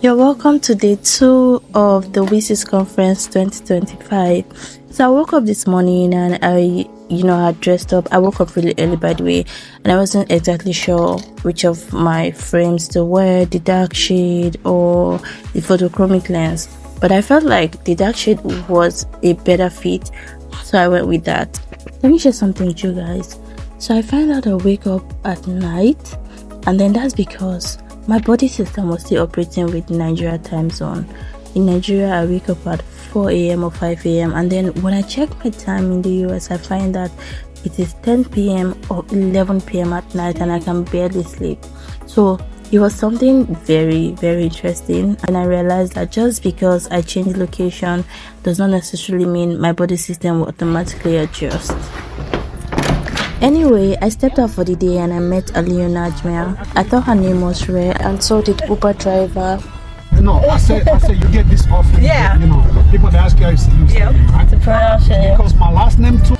You're welcome to day 2 of the WiCyS conference 2025. So I woke up this morning and had dressed up. I woke up really early, by the way, and I wasn't exactly sure which of my frames to wear, the dark shade or the photochromic lens. But I felt like the dark shade was a better fit, so I went with that. Let me share something with you guys. So I find out I wake up at night, and then that's because my body system was still operating with Nigeria time zone. In Nigeria, I wake up at 4 a.m. or 5 a.m. and then when I check my time in the US, I find that it is 10 p.m. or 11 p.m. at night and I can barely sleep. So it was something very, very interesting, and I realized that just because I change location does not necessarily mean my body system will automatically adjust. Anyway, I stepped out for the day and I met Aliyu Najmia. I thought her name was Rare, and so did Uber driver. No, I said you get this off. Yeah. People they ask you how you say it, right? To pronounce it. Because my last name too.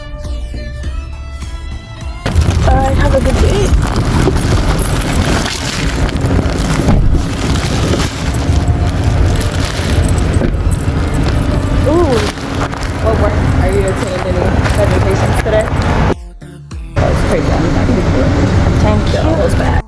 Alright, have a good day. Ooh. What work? Are you attending any presentations today? That's crazy. I'm not going to do it. Time to get all those back.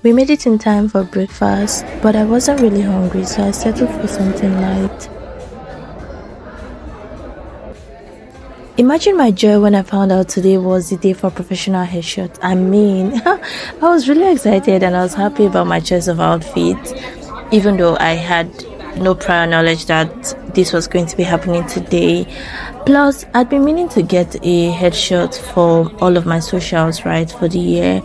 We made it in time for breakfast, but I wasn't really hungry, so I settled for something light. Imagine my joy when I found out today was the day for professional headshot. I mean, I was really excited and I was happy about my choice of outfit, even though I had no prior knowledge that this was going to be happening today. Plus, I'd been meaning to get a headshot for all of my socials, right, for the year.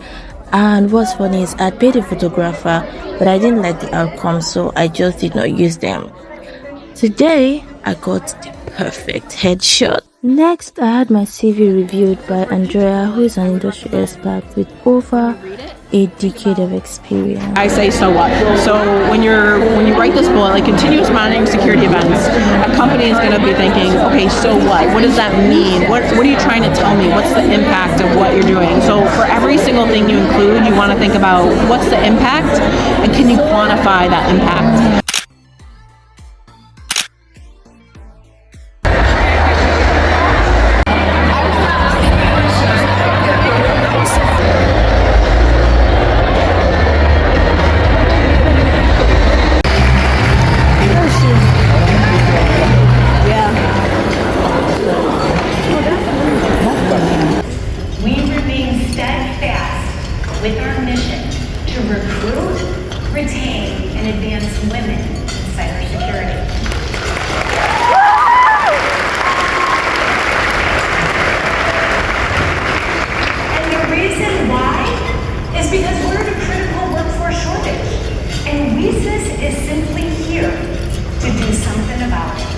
And what's funny is I paid a photographer, but I didn't like the outcome, so I just did not use them. Today, I got the perfect headshot. Next, I had my CV reviewed by Andrea, who is an industry expert with over a decade of experience. I say so what? So when you write this bullet, like continuous monitoring security events, a company is going to be thinking, okay, so what? What does that mean? What are you trying to tell me? What's the impact of what you're doing? So for every single thing you include, you want to think about what's the impact and can you quantify that impact? With our mission to recruit, retain, and advance women in cybersecurity. And the reason why is because we're in a critical workforce shortage, and WiCyS is simply here to do something about it.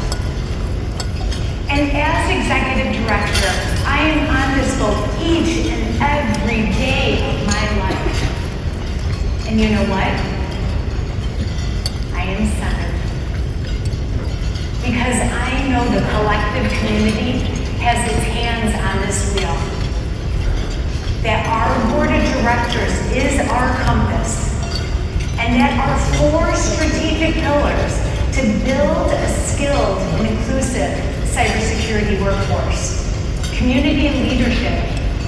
And as executive director, I am on this boat each and every day of my life. And you know what? I am centered. Because I know the collective community has its hands on this wheel. That our board of directors is our compass. And that our 4 strategic pillars to build a skilled and inclusive cybersecurity workforce, community and leadership,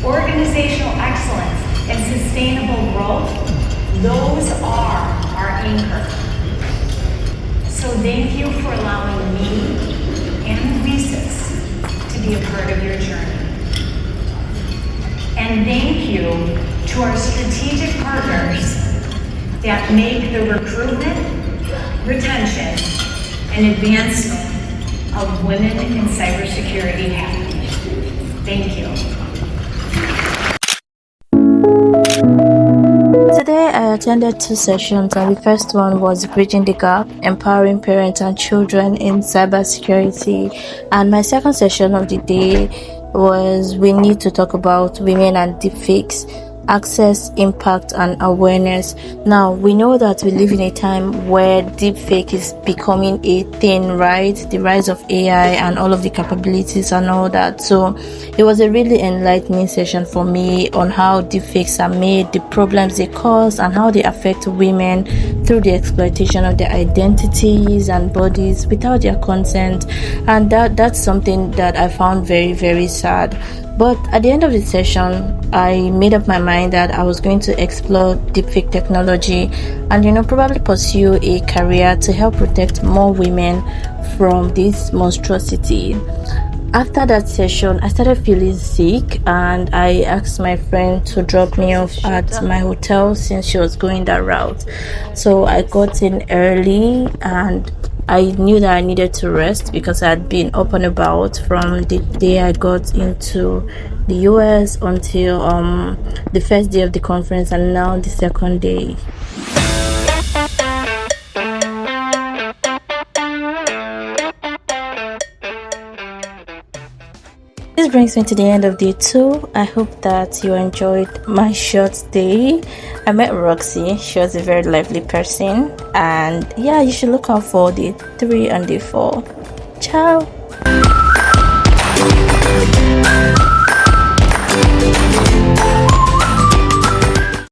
organizational excellence, and sustainable growth, those are our anchor. So thank you for allowing me and WiCyS to be a part of your journey. And thank you to our strategic partners that make the recruitment, retention, and advancement of women in cybersecurity happen. Thank you. Today I I attended two sessions, and the first one was Bridging the Gap, Empowering Parents and Children in Cybersecurity. And my second session of the day was We Need to Talk About Women and Deepfakes, Access, Impact, and Awareness. Now, we know that we live in a time where deepfake is becoming a thing, right? The rise of AI and all of the capabilities and all that. So it was a really enlightening session for me on how deepfakes are made, the problems they cause, and how they affect women through the exploitation of their identities and bodies without their consent. And that's something that I found very, very sad. But at the end of the session, I made up my mind that I was going to explore deepfake technology and, probably pursue a career to help protect more women from this monstrosity. After that session, I started feeling sick, and I asked my friend to drop me off at my hotel since she was going that route. So I got in early, and I knew that I needed to rest because I had been up and about from the day I got into the US until the first day of the conference, and now the second day. This brings me to the end of day 2. I hope that you enjoyed my short day. I met Roxy. She was a very lively person. And yeah, you should look out for day 3 and day 4. Ciao.